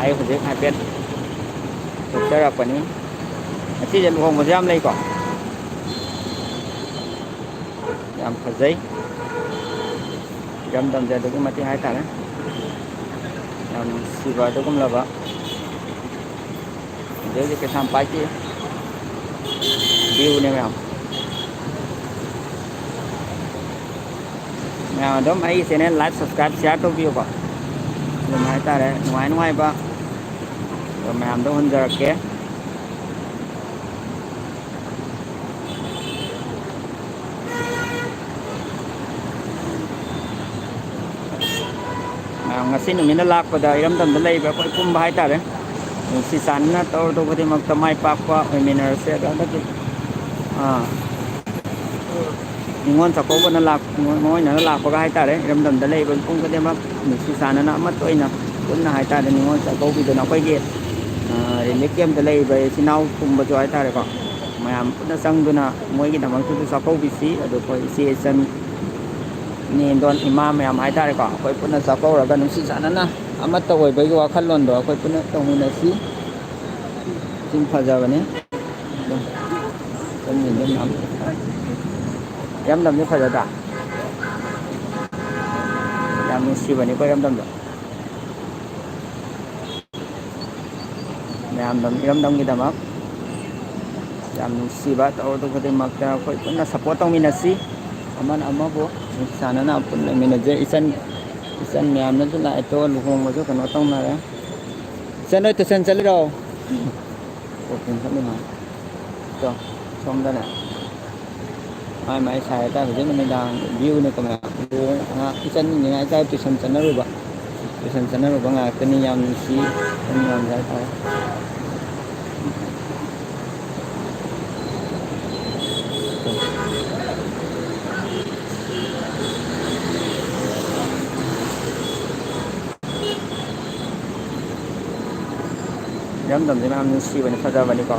ꯑꯩ ꯍꯧꯖꯤꯛ ꯍꯥꯏꯐꯦꯠ ꯊꯣꯛꯆꯔꯛꯄꯅꯤ ꯉꯁꯤꯁꯦ ꯂꯨꯍꯣꯡꯕꯁꯦ ꯌꯥꯝ ꯂꯩꯀꯣ ꯌꯥꯝ ꯐꯖꯩ ꯏꯔꯝꯗꯝꯁꯦ ꯑꯗꯨꯛꯀꯤ ꯃꯇꯤꯛ ꯍꯥꯏꯇꯥꯔꯦ ꯌꯥꯝ ꯅꯨꯡꯁꯤꯕ ꯑꯗꯨꯒꯨꯝꯂꯕ ꯍꯧꯖꯤꯛ ꯍꯧꯖꯤꯛ ꯀꯩꯁꯥꯝꯄꯥꯠꯀꯤ ꯚ꯭ꯌꯨꯅꯦ ꯃꯌꯥꯝ ꯃꯌꯥꯝ ꯑꯗꯨꯝ ꯑꯩꯒꯤ ꯆꯦꯅꯦꯜ ꯂꯥꯏꯛ ꯁꯕꯁꯀ꯭ꯔꯥꯏꯞ ꯁꯤꯌꯥꯔ ꯇꯧꯕꯤꯌꯨꯀꯣ ꯑꯗꯨꯝ ꯍꯥꯏꯇꯥꯔꯦ ꯅꯨꯡꯉꯥꯏ ꯅꯨꯡꯉꯥꯏꯕ ꯃꯌꯥꯝꯗ ꯎꯍꯟꯖꯔꯛꯀꯦ ꯉꯁꯤ ꯅꯨꯃꯤꯠꯅ ꯂꯥꯛꯄꯗ ꯏꯔꯝꯗꯝꯗ ꯂꯩꯕ ꯑꯩꯈꯣꯏ ꯄꯨꯝꯕ ꯍꯥꯏꯇꯥꯔꯦ ꯅꯨꯡꯁꯤ ꯆꯥꯟꯅꯅ ꯇꯧꯔꯨ ꯈꯨꯗꯤꯡꯃꯛꯇ ꯃꯥꯏ ꯄꯥꯛꯄ ꯑꯣꯏꯃꯤꯟꯅꯔꯁꯦ ꯑꯗꯣ ꯍꯟꯗꯛꯀꯤ ꯅꯤꯉꯣꯜ ꯆꯥꯛꯀꯧꯕꯅ ꯃꯣꯏꯅꯅ ꯂꯥꯛꯄꯒ ꯍꯥꯏꯇꯥꯔꯦ ꯏꯔꯝꯗꯝꯗ ꯂꯩꯔꯤꯕ ꯃꯤꯄꯨꯝ ꯈꯨꯗꯤꯡꯃꯛ ꯅꯨꯡꯁꯤ ꯆꯥꯟꯅꯅ ꯑꯃꯠꯇ ꯑꯣꯏꯅ ꯄꯨꯟꯅ ꯍꯥꯏꯇꯥꯔꯦ ꯅꯤꯉꯣꯜ ꯆꯥꯛꯀꯧꯕꯤꯗꯨꯅ ꯑꯩꯈꯣꯏꯒꯤ ꯔꯤꯂꯤꯐ ꯀꯦꯝꯞꯇ ꯂꯩꯔꯤꯕ ꯏꯆꯤꯜ ꯏꯅꯥꯎ ꯄꯨꯝꯕꯁꯨ ꯍꯥꯏꯇꯥꯔꯦꯀꯣ ꯃꯌꯥꯝ ꯄꯨꯟꯅ ꯆꯪꯗꯨꯅ ꯃꯣꯏꯒꯤꯗꯃꯛꯇꯁꯨ ꯆꯥꯛꯀꯧꯕꯤꯁꯤ ꯑꯗꯨ ꯑꯩꯈꯣই ꯏꯆꯦ ꯏꯆꯟ ꯏꯅꯦꯗꯣꯟ ꯏꯃꯥ ꯃꯌꯥꯝ ꯍꯥꯏꯇꯥꯔꯦꯀꯣ ꯑꯩꯈꯣꯏ ꯄꯨꯟꯅ ꯆꯥꯛꯀꯧꯔꯒ ꯅꯨꯡꯁꯤ ꯆꯥꯟꯅꯅ ꯑꯃꯠꯇ ꯑꯣꯏꯕꯒꯤ ꯋꯥꯈꯜꯂꯣꯟꯗꯣ ꯑꯩꯈꯣꯏ ꯄꯨꯟꯅ ꯇꯧꯃꯤꯟꯅꯁꯤ ꯁꯤꯡ ꯐꯖꯕꯅꯤ ꯏꯔꯝꯗꯝꯁꯦ ꯐꯖꯗ꯭ꯔꯥ ꯌꯥꯝ ꯅꯨꯡꯁꯤꯕꯅꯤꯀꯣ ꯏꯔꯝꯗꯝꯗꯣ ꯃꯌꯥꯝꯗ ꯏꯔꯝꯗꯝꯒꯤꯗꯃꯛ ꯌꯥꯝ ꯅꯨꯡꯁꯤꯕ ꯇꯧꯔꯨ ꯈꯨꯗꯤꯡꯃꯛꯇ ꯑꯩꯈꯣꯏ ꯄꯨꯟꯅ ꯁꯞꯄꯣꯔꯠ ꯇꯧꯃꯤꯟꯅꯁꯤ ꯑꯃꯅ ꯑꯃꯕꯨ ꯅꯨꯡꯁꯤ ꯆꯥꯟꯅꯅ ꯄꯨꯟꯅ ꯂꯩꯃꯤꯟꯅꯖꯩ ꯏꯆꯟ ꯃꯌꯥꯝꯅꯁꯨ ꯂꯥꯛꯑꯦ ꯂꯨꯍꯣꯡꯕꯁꯨ ꯀꯩꯅꯣ ꯇꯧꯅꯔꯦ ꯏꯆꯟ ꯅꯣꯏ ꯇꯨꯏꯁꯟ ꯆꯠꯂꯤꯔꯣ ꯁꯣꯝꯗꯅꯦ ꯃꯥꯏ ꯃꯥꯏ ꯁꯥꯏ ꯍꯥꯏꯇꯥꯔꯦ ꯍꯧꯖꯤꯛ ꯅꯨꯃꯤꯗꯥꯡ ꯚ꯭ꯌꯨꯅꯤꯀꯣ ꯃꯌꯥꯝ ꯏꯆꯟ ꯅꯤꯡꯉꯥꯏꯇꯥꯔꯦ ꯇꯨꯏꯁꯟ ꯆꯠꯅꯔꯨꯕ ꯉꯥꯛꯇꯅꯤ ꯌꯥꯝ ꯅꯨꯡꯁꯤ ꯃꯌꯥꯝꯁꯦ ꯍꯥꯏꯇꯥꯔꯦ ꯏꯔꯝꯗꯝꯁꯦ ꯌꯥꯝ ꯅꯨꯡꯁꯤꯕꯅꯤ ꯐꯖꯕꯅꯤꯀꯣ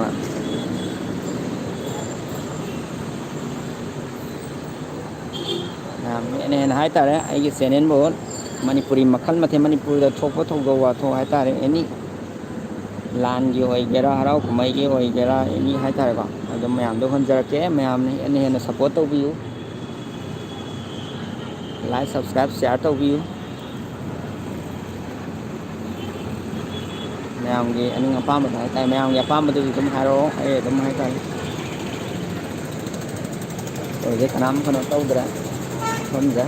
ꯍꯦꯟꯅ ꯍꯦꯟꯅ ꯍꯥꯏꯇꯥꯔꯦ ꯑꯩꯒꯤ ꯆꯦꯅꯦꯜꯕꯨ ꯃꯅꯤꯄꯨꯔꯤ ꯃꯈꯜ ꯃꯊꯦꯜ ꯃꯅꯤꯄꯨꯔꯗ ꯊꯣꯛꯄ ꯊꯧꯗꯣꯛ ꯋꯥꯊꯣꯛ ꯍꯥꯏꯇꯥꯔꯦ ꯑꯦꯅꯤ ꯂꯥꯟꯒꯤ ꯑꯣꯏꯒꯦꯔꯥ ꯍꯔꯥꯎ ꯀꯨꯝꯍꯩꯒꯤ ꯑꯣꯏꯒꯦꯔꯥ ꯑꯦꯅꯤ ꯍꯥꯏꯇꯥꯔꯦꯀꯣ ꯑꯗꯨꯝ ꯃꯌꯥꯝꯗꯣ ꯍꯟꯖꯔꯛꯀꯦ ꯃꯌꯥꯝꯅ ꯍꯦꯟꯅ ꯍꯦꯟꯅ ꯁꯞꯄꯣꯔꯠ ꯇꯧꯕꯤꯌꯨ ꯂꯥꯏꯛ ꯁꯕꯁꯀ꯭ꯔꯥꯏꯞ ꯁꯤꯌꯥꯔ ꯇꯧꯕꯤꯌꯨ ꯃꯌꯥꯝꯒꯤ ꯑꯅꯤꯡ ꯑꯄꯥꯝꯕꯗꯣ ꯍꯥꯏꯇꯥꯔꯦ ꯃꯌꯥꯝꯒꯤ ꯑꯄꯥꯝꯕꯗꯨꯁꯨ ꯑꯗꯨꯝ ꯍꯥꯏꯔꯛꯑꯣ ꯑꯩ ꯑꯗꯨꯝ ꯍꯥꯏꯇꯥꯔꯦ ꯍꯧꯖꯤꯛ ꯀꯅꯥꯝ ꯀꯩꯅꯣ ꯇꯧꯗ꯭ꯔꯦ ꯁꯣꯝꯗ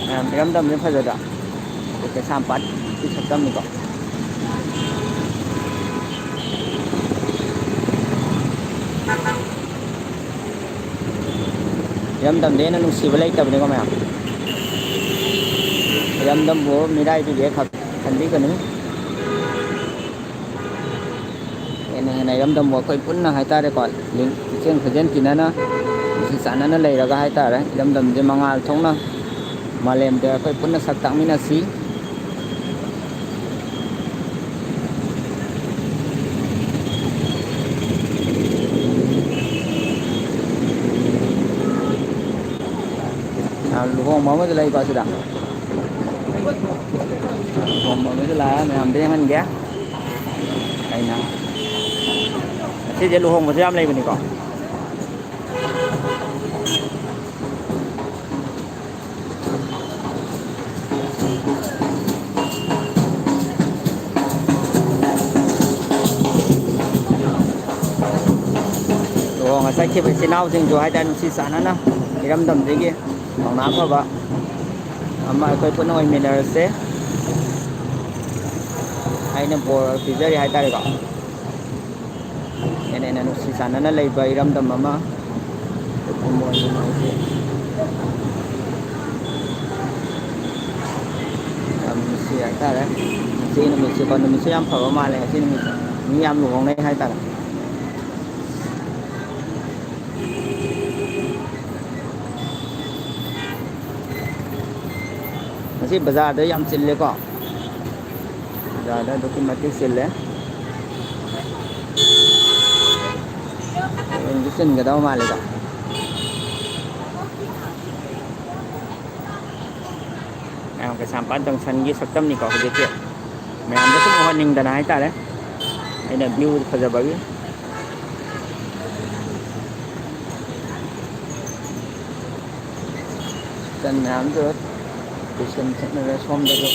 ꯃꯌꯥꯝ ꯏꯔꯝꯗꯝꯁꯦ ꯐꯖꯗ꯭ꯔꯥ ꯀꯩꯁꯥꯝꯄꯥꯠꯀꯤ ꯁꯛꯇꯝꯅꯤꯀꯣ ꯏꯔꯝꯗꯝꯗ ꯍꯦꯟꯅ ꯅꯨꯡꯁꯤꯕ ꯂꯩꯇꯕꯅꯤꯀꯣ ꯃꯌꯥꯝ ꯏꯔꯝꯗꯝꯕꯨ ꯃꯤꯔꯥꯏꯕꯤꯒꯦ ꯈꯟꯕꯤꯒꯅꯨ ꯍꯦꯟꯅ ꯍꯦꯟꯅ ꯏꯔꯝꯗꯝꯕꯨ ꯑꯩꯈꯣꯏ ꯄꯨꯟꯅ ꯍꯥꯏꯇꯥꯔꯦꯀꯣ ꯄꯨꯛꯆꯦꯟ ꯈꯣꯏꯖꯦꯟ ꯇꯤꯟꯅꯅ ꯅꯨꯡꯁꯤ ꯆꯥꯟꯅꯅ ꯂꯩꯔꯒ ꯍꯥꯏꯇꯥꯔꯦ ꯏꯔꯝꯗꯝꯁꯦ ꯃꯉꯥꯜ ꯊꯣꯛꯅ ꯃꯥꯂꯦꯝꯗ ꯑꯩꯈꯣꯏ ꯄꯨꯟꯅ ꯁꯛ ꯇꯥꯛꯃꯤꯟꯅꯁꯤ ꯂꯨꯍꯣꯡꯕ ꯑꯃꯁꯨ ꯂꯩꯀꯣ ꯁꯤꯗ ꯂꯨꯍꯣꯡꯕ ꯑꯃꯁꯨ ꯂꯥꯛꯑꯦ ꯃꯌꯥꯝꯗ ꯌꯦꯡꯍꯟꯒꯦ ꯑꯩꯅ ꯁꯤꯁꯦ ꯂꯨꯍꯣꯡꯕꯁꯨ ꯌꯥꯝ ꯂꯩꯕꯅꯤꯀꯣ ꯂꯨꯍꯣꯡꯉ ꯆꯠꯈꯤꯕ ꯏꯆꯤꯜ ꯏꯅꯥꯎꯁꯤꯡꯁꯨ ꯍꯥꯏꯇꯥꯔꯦ ꯅꯨꯡꯁꯤ ꯆꯥꯟꯅꯅ ꯏꯔꯝꯗꯝꯁꯤꯒꯤ ꯊꯧꯅꯥ ꯐꯕ ꯑꯃ ꯑꯩꯈꯣꯏ ꯄꯨꯟꯅ ꯑꯣꯏꯃꯤꯟꯅꯔꯁꯦ ꯑꯩꯅ ꯕꯣꯔ ꯄꯤꯖꯔꯤ ꯍꯥꯏꯇꯥꯔꯦꯀꯣ ꯍꯦꯟꯅ ꯍꯦꯟꯅ ꯅꯨꯡꯁꯤ ꯆꯥꯟꯅꯅ ꯂꯩꯕ ꯏꯔꯝꯗꯝ ꯑꯃ ꯌꯥꯝ ꯅꯨꯡꯁꯤ ꯍꯥꯏꯇꯥꯔꯦ ꯉꯁꯤ ꯅꯨꯃꯤꯠꯁꯦꯀꯣ ꯅꯨꯃꯤꯠꯁꯦ ꯌꯥꯝ ꯐꯕ ꯃꯥꯜꯂꯦ ꯉꯁꯤ ꯅꯨꯃꯤꯠꯁꯦ ꯃꯤ ꯌꯥꯝ ꯂꯨꯍꯣꯡꯅꯩ ꯍꯥꯏꯇꯥꯔꯦ ꯉꯁꯤ ꯕꯖꯥꯔꯗ ꯌꯥꯝ ꯆꯤꯜꯂꯦꯀꯣ ꯕꯖꯥꯔꯗ ꯑꯗꯨꯛꯀꯤ ꯃꯇꯤꯛ ꯆꯤꯜꯂꯦ ꯍꯌꯦꯡꯁꯨ ꯆꯤꯟꯒꯗꯕ ꯃꯥꯜꯂꯦꯀꯣ ꯀꯩꯁꯥꯝꯄꯥꯠ ꯖꯪꯁꯟꯒꯤ ꯁꯛꯇꯝꯅꯤꯀꯣ ꯍꯧꯖꯤꯛꯀꯤ ꯃꯌꯥꯝꯗ ꯁꯨꯝ ꯎꯍꯟꯅꯤꯡꯗꯅ ꯍꯥꯏꯇꯥꯔꯦ ꯑꯩꯅ ꯚ꯭ꯌꯨ ꯐꯖꯕꯒꯤ ꯆꯟ ꯃꯌꯥꯝꯗꯨ ꯇꯨꯏꯁꯟ ꯆꯠꯅꯔꯦ ꯁꯣꯝꯗꯁꯨ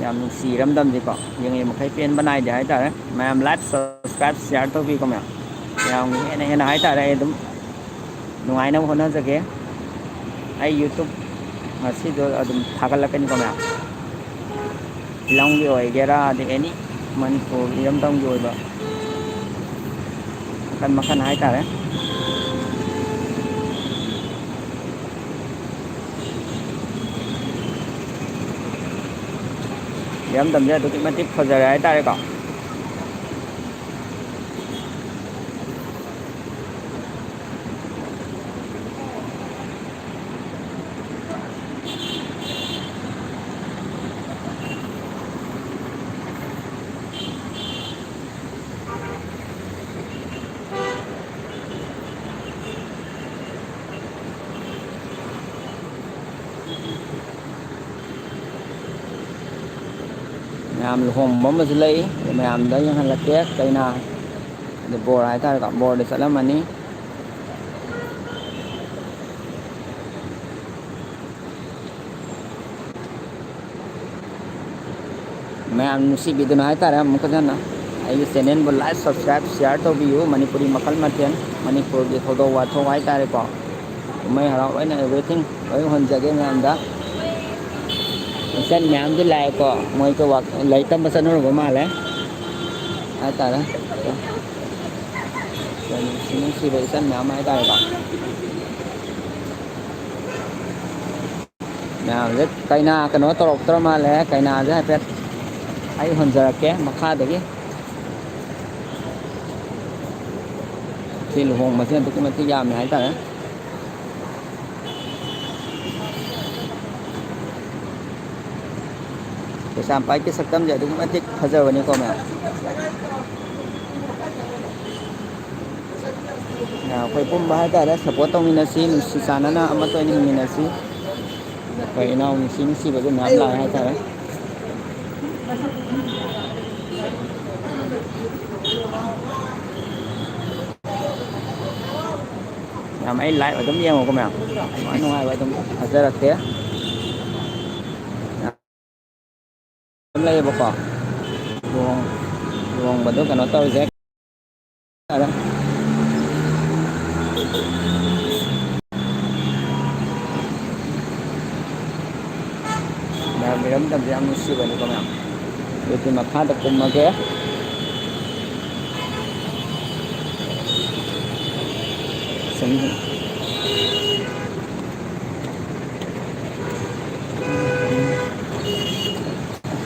ꯌꯥꯝ ꯅꯨꯡꯁꯤ ꯏꯔꯝꯗꯝꯁꯤꯀꯣ ꯌꯦꯡꯂꯤ ꯃꯈꯩ ꯄꯦꯟꯕ ꯅꯥꯏꯗꯦ ꯍꯥꯏꯇꯥꯔꯦ ꯃꯌꯥꯝ ꯂꯥꯏꯛ ꯁꯕꯁꯀ꯭ꯔꯥꯏꯞ ꯁꯤꯌꯥꯔ ꯇꯧꯕꯤꯀꯣ ꯃꯌꯥꯝꯒꯤ ꯍꯦꯟꯅ ꯍꯥꯏꯇꯥꯔꯦ ꯑꯩ ꯑꯗꯨꯝ ꯅꯨꯡꯉꯥꯏꯅꯕ ꯍꯣꯠꯅꯖꯒꯦ ꯑꯩ ꯌꯨꯇꯨꯞ ꯉꯁꯤꯗꯣ ꯑꯗꯨꯝ ꯊꯥꯒꯠꯂꯛꯀꯅꯤꯀꯣ ꯃꯌꯥꯝ ꯐꯤꯂꯝꯒꯤ ꯑꯣꯏꯒꯦꯔꯥ ꯑꯗꯩ ꯑꯦꯅꯤ ꯃꯅꯤꯄꯨꯔ ꯏꯔꯝꯗꯝꯒꯤ ꯑꯣꯏꯕ ꯃꯈꯟ ꯃꯈꯟ ꯍꯥꯏꯇꯥꯔꯦ ꯏꯔꯝꯗꯝꯁꯦ ꯑꯗꯨꯛꯀꯤ ꯃꯇꯤꯛ ꯐꯖꯔꯦ ꯍꯥꯏꯇꯥꯔꯦꯀꯣ ꯃꯌꯥꯝ ꯂꯨꯍꯣꯡꯕ ꯑꯃꯁꯨ ꯂꯩ ꯃꯌꯥꯝꯗ ꯌꯦꯡꯍꯜꯂꯛꯀꯦ ꯀꯩꯅꯥ ꯑꯗꯩ ꯕꯣꯔ ꯍꯥꯏꯇꯥꯔꯦꯀꯣ ꯕꯣꯔꯗ ꯆꯠꯂꯝꯃꯅꯤ ꯃꯌꯥꯝ ꯅꯨꯡꯁꯤꯕꯤꯗꯨꯅ ꯍꯥꯏꯇꯥꯔꯦ ꯑꯃꯨꯛ ꯐꯖꯅ ꯑꯩꯒꯤ ꯆꯦꯅꯦꯜꯕꯨ ꯂꯥꯏꯛ ꯁꯕꯁꯀ꯭ꯔꯥꯏꯞ ꯁꯤꯌꯥꯔ ꯇꯧꯕꯤꯌꯨ ꯃꯅꯤꯄꯨꯔꯤ ꯃꯈꯜ ꯃꯊꯦꯜ ꯃꯅꯤꯄꯨꯔꯒꯤ ꯊꯧꯗꯣꯛ ꯋꯥꯊꯣꯛ ꯍꯥꯏꯇꯥꯔꯦꯀꯣ ꯀꯨꯝꯍꯩ ꯍꯔꯥꯎ ꯂꯣꯏꯅ ꯑꯦꯕ꯭ꯔꯤꯊꯤꯡ ꯂꯣꯏ ꯎꯍꯟꯖꯒꯦ ꯃꯌꯥꯝꯗ ꯏꯆꯟ ꯃꯌꯥꯝꯁꯨ ꯂꯥꯛꯑꯦꯀꯣ ꯃꯣꯏꯁꯨ ꯂꯥꯏꯔꯤꯛ ꯇꯝꯕ ꯆꯠꯅꯔꯨꯕ ꯃꯥꯜꯂꯦ ꯍꯥꯏꯇꯥꯔꯦ ꯅꯨꯡꯁꯤꯕ ꯏꯆꯟ ꯃꯌꯥꯝ ꯍꯥꯏꯇꯥꯔꯦꯀꯣ ꯃꯌꯥꯝꯁꯦ ꯀꯩꯅꯥ ꯀꯩꯅꯣ ꯇꯧꯔꯛꯇ꯭ꯔ ꯃꯥꯜꯂꯦ ꯀꯩꯅꯥꯁꯦ ꯍꯥꯏꯐꯦꯠ ꯑꯩ ꯍꯣꯟꯖꯔꯛꯀꯦ ꯃꯈꯥꯗꯒꯤ ꯁꯤ ꯂꯨꯍꯣꯡꯕꯁꯦ ꯑꯗꯨꯛꯀꯤ ꯃꯇꯤꯛ ꯌꯥꯝꯃꯦ ꯍꯥꯏꯇꯥꯔꯦ ꯀꯩꯁꯥꯝꯄꯥꯠꯀꯤ ꯁꯛꯇꯝꯁꯦ ꯑꯗꯨꯛꯀꯤ ꯃꯇꯤꯛ ꯐꯖꯕꯅꯤꯀꯣ ꯃꯌꯥꯝ ꯑꯩꯈꯣꯏ ꯄꯨꯝꯕ ꯍꯥꯏꯇꯥꯔꯦ ꯁꯞꯄꯣꯔꯠ ꯇꯧꯃꯤꯟꯅꯁꯤ ꯅꯨꯡꯁꯤ ꯆꯥꯟꯅꯅ ꯑꯃꯠꯇ ꯑꯣꯏꯅ ꯍꯤꯡꯃꯤꯟꯅꯁꯤ ꯑꯩꯈꯣꯏ ꯏꯅꯥꯎ ꯅꯨꯡꯁꯤꯕꯁꯨ ꯃꯌꯥꯝ ꯂꯥꯛꯑꯦ ꯍꯥꯏꯇꯥꯔꯦ ꯃꯌꯥꯝ ꯑꯩ ꯂꯥꯏꯚ ꯑꯗꯨꯝ ꯌꯦꯡꯉꯣꯀꯣ ꯃꯌꯥꯝ ꯅꯨꯡꯉꯥꯏ ꯅꯨꯡꯉꯥꯏꯕ ꯑꯗꯨꯝ ꯐꯖꯔꯛꯀꯦ ꯂꯩꯌꯦꯕꯀꯣ ꯂꯨꯍꯣꯡꯕꯗꯣ ꯀꯩꯅꯣ ꯇꯧꯔꯤꯁꯦ ꯃꯌꯥꯝ ꯏꯔꯝꯗꯝꯁꯦ ꯌꯥꯝ ꯅꯨꯡꯁꯤꯕꯅꯤꯀꯣ ꯃꯌꯥꯝ ꯑꯗꯨꯗꯤ ꯃꯈꯥꯗ ꯀꯨꯝꯃꯒꯦ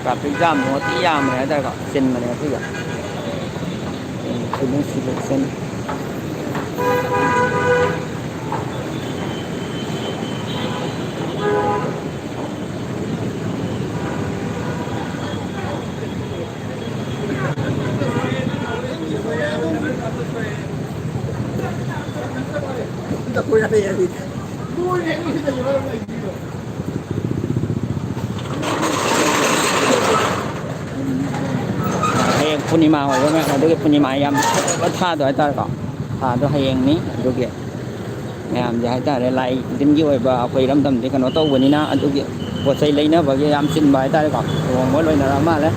ꯇ꯭ꯔꯥꯐꯤꯛ ꯖꯥꯝꯗꯣ ꯊꯤ ꯌꯥꯝꯕꯅꯦ ꯍꯥꯏꯇꯥꯔꯦꯀꯣ ꯆꯤꯟꯕꯅꯦ ꯉꯁꯤꯁꯦ ꯅꯨꯡꯁꯤꯕ ꯏꯆꯟ ꯍꯌꯦꯡ ꯄꯨꯔꯅꯤꯃꯥ ꯑꯣꯏꯕ ꯑꯗꯨꯒꯤ ꯄꯨꯔꯅꯤꯃꯥ ꯌꯥꯝ ꯐꯖꯕ ꯊꯥꯗꯣ ꯍꯥꯏꯇꯥꯔꯦꯀꯣ ꯊꯥꯗꯣ ꯍꯌꯦꯡꯅꯤ ꯑꯗꯨꯒꯤ ꯃꯌꯥꯝꯁꯦ ꯍꯥꯏꯇꯥꯔꯦ ꯂꯥꯏ ꯇꯤꯟꯒꯤ ꯑꯣꯏꯕ ꯑꯩꯈꯣꯏ ꯏꯔꯝꯗꯝꯗꯤ ꯀꯩꯅꯣ ꯇꯧꯕꯅꯤ나 ꯑꯗꯨꯒꯤ ꯄꯣꯠ ꯆꯩ ꯂꯩꯅꯕꯒꯤ ꯌꯥꯝ ꯆꯤꯟꯕ ꯍꯥꯏꯇꯥꯔꯦꯀꯣ ꯂꯨꯍꯣꯡꯕ ꯂꯣꯏꯅꯔ ꯃꯥꯜꯂꯦ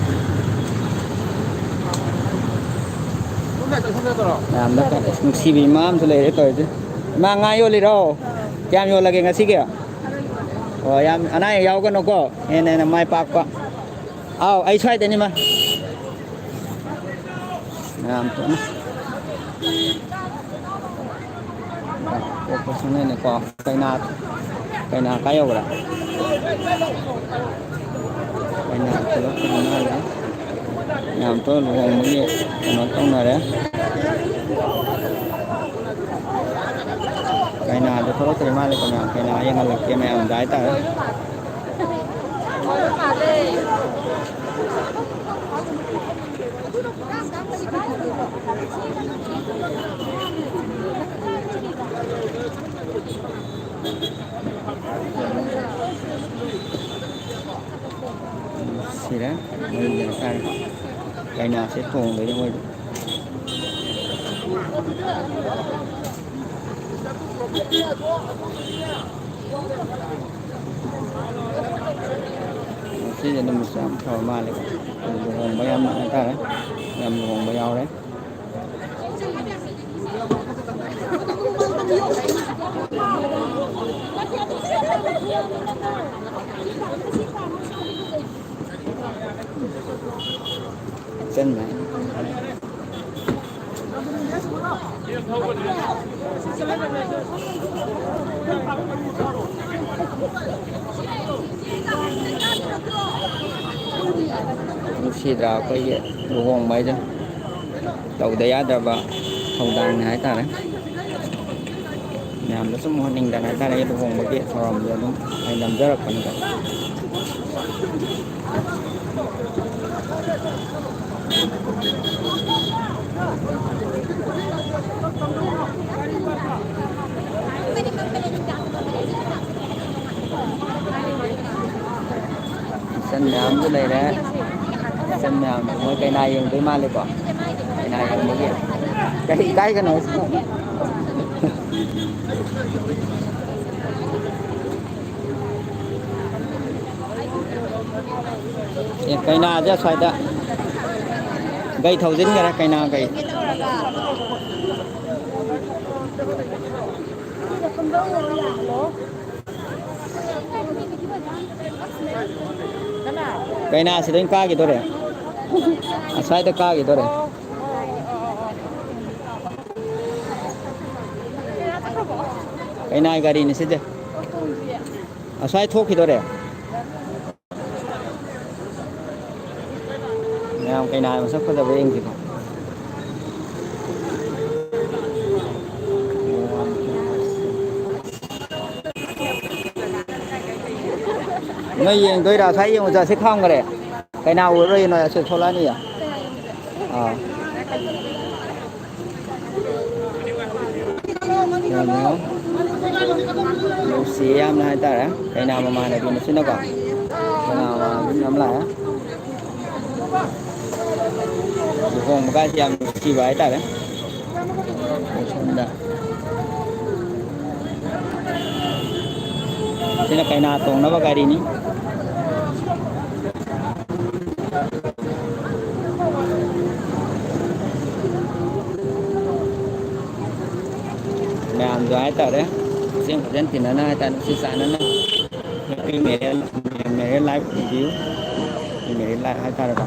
ꯃꯌꯥꯝꯅ ꯅꯨꯡꯁꯤꯕꯤ ꯏꯃꯥ ꯑꯃꯁꯨ ꯂꯩꯔꯦ ꯇꯧꯔꯤꯁꯦ ꯏꯃꯥ ꯉꯥ ꯌꯣꯜꯂꯤꯔꯣ ꯀꯌꯥꯝ ꯌꯣꯜꯂꯒꯦ ꯉꯁꯤꯒꯤ ꯑꯣ ꯌꯥꯝ ꯑꯅꯥ ꯑꯌꯦꯛ ꯌꯥꯎꯒꯅꯨꯀꯣ ꯍꯦꯟꯅ ꯍꯦꯟꯅ ꯃꯥꯏ ꯄꯥꯛꯄ ꯑꯥꯎ ꯑꯩ ꯁ꯭ꯋꯥꯏꯗꯅꯤꯃ ꯃꯌꯥꯝ ꯄꯣꯛꯄꯁꯨꯅꯦꯅꯦꯀꯣ ꯀꯩꯅꯥ ꯀꯥꯏ ꯌꯧꯈ꯭ꯔꯦ ꯌꯥꯝ ꯇꯣꯏꯅ ꯂꯨꯍꯣꯡꯕꯒꯤ ꯀꯩꯅꯣ ꯇꯧꯅꯔꯦ ꯀꯩꯅꯥꯗꯣ ꯊꯣꯛꯂꯛꯇ꯭ꯔꯤ ꯃꯥꯜꯂꯦꯀꯣ ꯃꯌꯥꯝ ꯀꯩꯅꯥ ꯌꯦꯡꯍꯜꯂꯛꯀꯦ ꯃꯌꯥꯝꯗ ꯍꯥꯏꯇꯥꯔꯦ ꯁꯤꯔꯦ ꯃꯣꯏꯒꯤ ꯍꯥꯏꯇꯥꯔꯦ ꯀꯩꯅꯥꯁꯦ ꯊꯣꯡꯗꯣꯏꯅꯤ ꯃꯣꯏꯗꯤ ꯉꯁꯤꯁꯦ ꯅꯨꯃꯤꯠꯁꯨ ꯌꯥꯝ ꯐꯕ ꯃꯥꯜꯂꯦꯀꯣ ꯂꯨꯍꯣꯡꯕ ꯌꯥꯝ ꯍꯥꯏꯇꯥꯔꯦ ꯌꯥꯝ ꯂꯨꯍꯣꯡꯕ ꯌꯥꯎꯔꯦ chân này ꯅꯨꯡꯁꯤꯗ꯭ꯔꯥ ꯑꯩꯈꯣꯏꯒꯤ ꯂꯨꯍꯣꯡꯕ ꯇꯧꯗ ꯌꯥꯗ꯭ꯔꯕ ꯊꯧꯗꯥꯡꯅꯤ ꯍꯥꯏꯇꯥꯔꯦ ꯃꯌꯥꯝꯗ ꯁꯨꯝ ꯎꯍꯟꯅꯤꯡꯗꯅ ꯍꯥꯏꯇꯥꯔꯦ ꯂꯨꯍꯣꯡꯕꯒꯤ ꯊꯧꯔꯝꯁꯦ ꯑꯗꯨꯝ ꯑꯩ ꯅꯝꯖꯔꯛꯄꯅꯤꯗ ꯏꯆꯟ ꯃꯌꯥꯝꯁꯨ ꯂꯩꯔꯦ ꯏꯆꯟ ꯃꯌꯥꯝ ꯃꯣꯏ ꯀꯩꯅꯥ ꯌꯦꯡꯗꯣꯏ ꯃꯥꯜꯂꯦꯀꯣ ꯀꯩꯅꯥ ꯌꯦꯡꯕꯒꯤ ꯀꯔꯤ ꯏꯀꯥꯏꯒꯅꯣ ꯑꯦ ꯀꯩꯅꯥꯁꯦ ꯑꯁ꯭ꯋꯥꯏꯗ ꯒꯥꯔꯤ ꯊꯧꯖꯤꯟꯈꯔꯦ ꯀꯩꯅꯥ ꯒꯥꯔꯤ ꯀꯩꯅꯥꯁꯤꯗ ꯀꯥꯈꯤꯗꯣꯔꯦ ꯑꯁ꯭ꯋꯥꯏꯗ ꯀꯥꯈꯤꯗꯣꯔꯦ ꯀꯩꯅꯥ ꯒꯥꯔꯤꯅꯤ ꯁꯤꯁꯦ ꯑꯁ꯭ꯋꯥꯏ ꯊꯣꯛꯈꯤꯗꯣꯔꯦ ꯃꯌꯥꯝ ꯀꯩꯅꯥ ꯃꯁꯛ ꯐꯖꯕ ꯌꯦꯡꯁꯤꯀꯣ ꯅꯣꯏ ꯌꯦꯡꯗꯣꯏꯔꯥ ꯉꯁꯥꯏ ꯌꯦꯡꯉꯨ ꯆꯠꯁꯤ ꯈꯥꯝꯈꯔꯦ ꯀꯩꯅꯥ ꯎꯔꯔꯣꯏ ꯅꯣꯏ ꯑꯁꯤ ꯊꯣꯛꯂꯛꯑꯅꯤ ꯑꯥ ꯅꯨꯡꯁꯤꯌꯦ ꯌꯥꯝꯅ ꯍꯥꯏꯇꯥꯔꯦ ꯀꯩꯅꯥ ꯃꯃꯥꯟꯅꯕꯤꯅꯤꯁꯤꯅꯀꯣ ꯀꯩꯅꯥ ꯃꯃꯥꯟꯅꯕꯤ ꯃꯌꯥꯝ ꯂꯥꯛꯑꯦ ꯂꯨꯍꯣꯡꯕꯒꯁꯦ ꯌꯥꯝ ꯅꯨꯡꯁꯤꯕ ꯍꯥꯏꯇꯥꯔꯦ ꯁꯣꯝꯗ ꯁꯤꯅ ꯀꯩꯅꯥ ꯇꯣꯡꯅꯕ ꯒꯥꯔꯤꯅꯤ ꯃꯌꯥꯝꯁꯨ ꯍꯥꯏꯇꯥꯔꯦ ꯄꯨꯛꯆꯦꯟ ꯈꯣꯏꯖꯦꯟ ꯇꯤꯟꯅꯅ ꯍꯥꯏꯇꯥꯔꯦ ꯅꯨꯡꯁꯤ ꯆꯥꯟꯅꯅ merit life review merit life ꯍꯥꯏꯇꯥꯔꯦꯀꯣ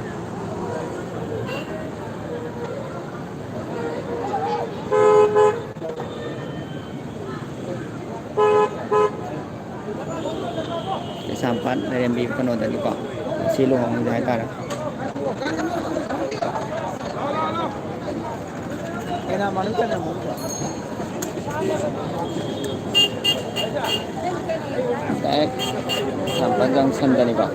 ꯀꯩꯁꯥꯝꯄꯥꯠ ꯂꯥꯏꯔꯦꯝꯕꯤ ꯀꯩꯅꯣꯗꯅꯤꯀꯣ ꯁꯤ ꯂꯨꯍꯣꯡꯉꯤꯁꯦ ꯍꯥꯏꯇꯥꯔꯦ ꯗꯥꯏꯔꯦꯛ ꯀꯩꯁꯥꯝꯄꯥꯠ ꯖꯪꯁꯟꯗꯅꯤꯀꯣ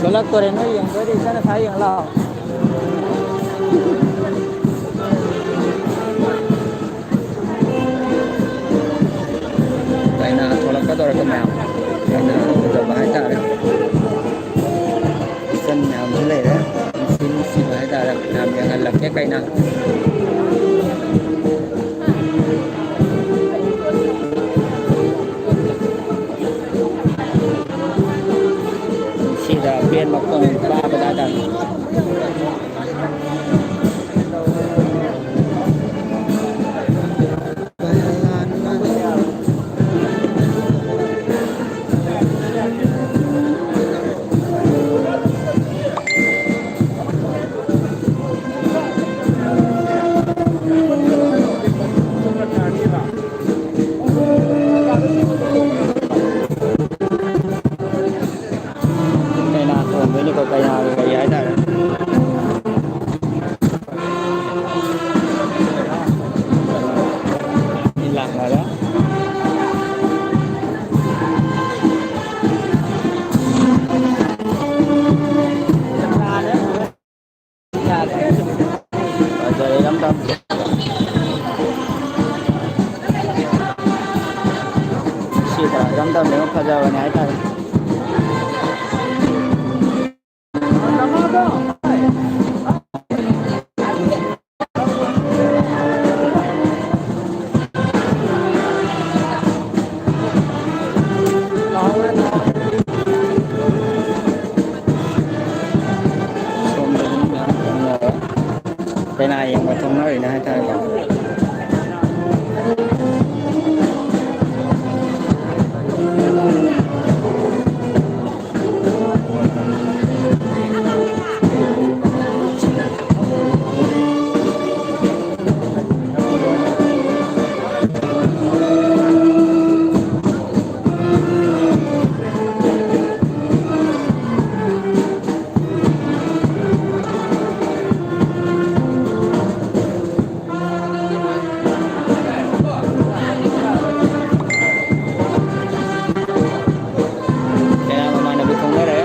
ꯊꯣꯛꯂꯛꯇꯣꯔꯦ ꯅꯣꯏ ꯌꯦꯡꯗꯣꯏꯗꯤ ꯏꯆꯟ ꯑꯁ꯭ꯋꯥꯏ ꯌꯦꯡ ꯂꯥꯛꯑꯣ ꯀꯩꯅꯥ ꯊꯣꯛꯂꯛꯀꯗꯧꯔꯦ ꯃꯌꯥꯝ ꯀꯩꯅꯥ ꯐꯖꯕ ꯍꯥꯏꯇꯥꯔꯦ ꯏꯆꯟ ꯃꯌꯥꯝꯁꯨ ꯂꯩꯔꯦ ꯅꯨꯡꯁꯤꯕ ꯍꯥꯏꯇꯥꯔꯦ ꯃꯌꯥꯝ ꯌꯦꯡꯍꯜꯂꯛꯀꯦ ꯀꯩꯅꯥ ꯁꯤꯗ ꯕꯦꯟ ꯃꯈꯣꯟ ꯇꯥꯕꯗ ꯍꯥꯏꯇꯥꯔꯦ kailangan tuwang ko kaya haya na ยังมาทงเลยนะให้ตายก่อนแกประมาณนั้นไปทงได้เลย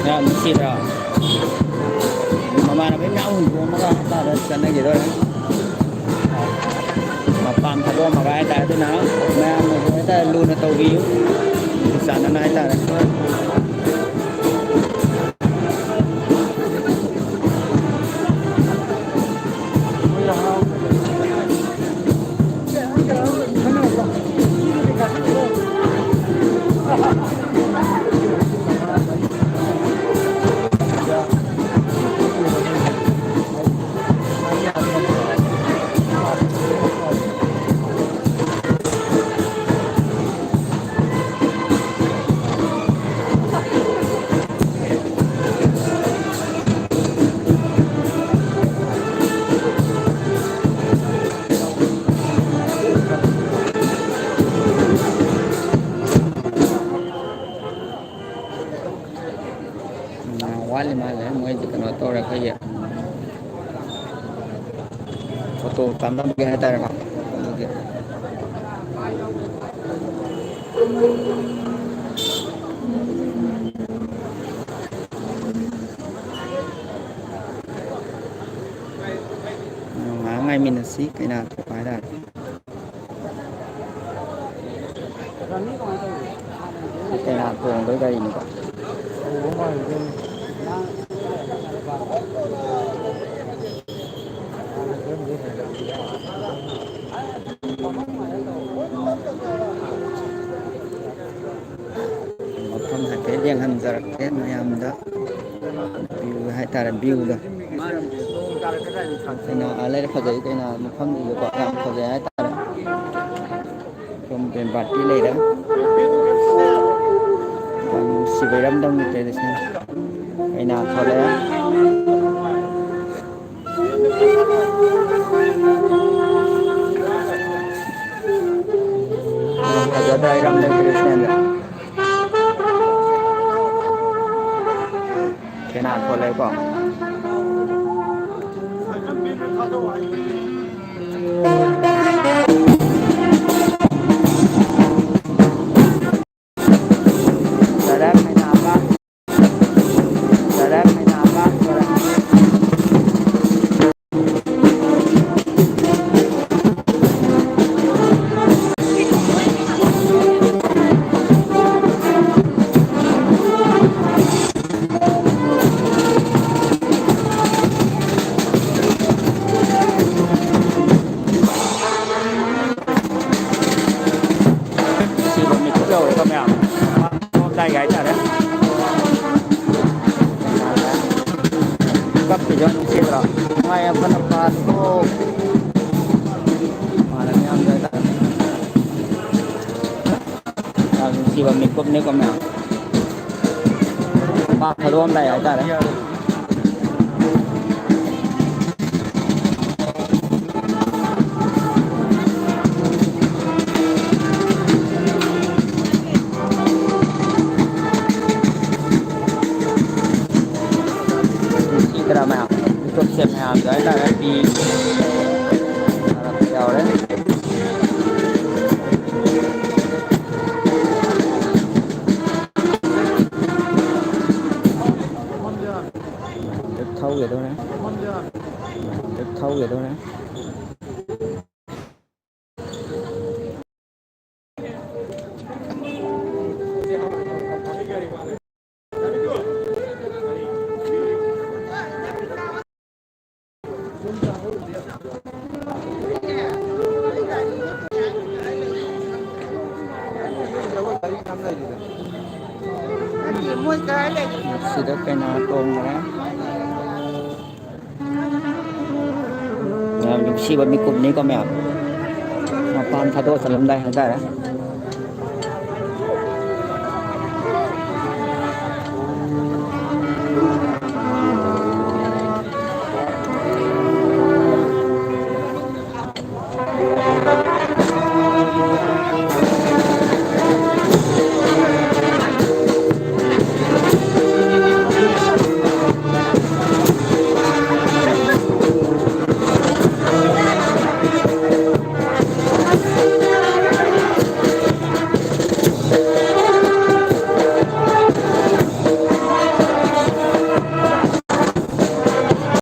เนี่ยมันคิดอ่ะประมาณนั้นไปเอาหุ่นตัวมันก็ตาได้กันได้กี่ตัวนะมาปั๊มทัดว่ามาไว้แต่ตัวหนาวแม่มาไว้แต่ลูนตัววิวสารนั้นให้แต่เลยwali male mwezi kana tora kaya foto tambah bagi hai tara ngay mình xí cái nào thuộc phải đây cái nào thường tới đây nữa một phần hai cái riêng hành giờ cái này em đó view hai ta là view rồi cái nào ở đây phải cái nào một phần gì gọi là phải hai ta không tiền bạc đi lấy đó còn xí về đâm đông cái này cái nào thôi đấy ở đây đâm đông cái này cái nào thôi lấy còn đây gái nào đấy cấp thì cho nó chia rồi mai em vẫn là cô mà là em đây là chỉ vào mình cúp nếu có nào ba thằng luôn đây ở đây đấy mèo tôi xem hàm đấy là đi mèo đấy được thâu vậy thôi đấy được thâu vậy thôi đấy sida kaya natong yung siba mi kubni ko may mapan thado sa lamday hada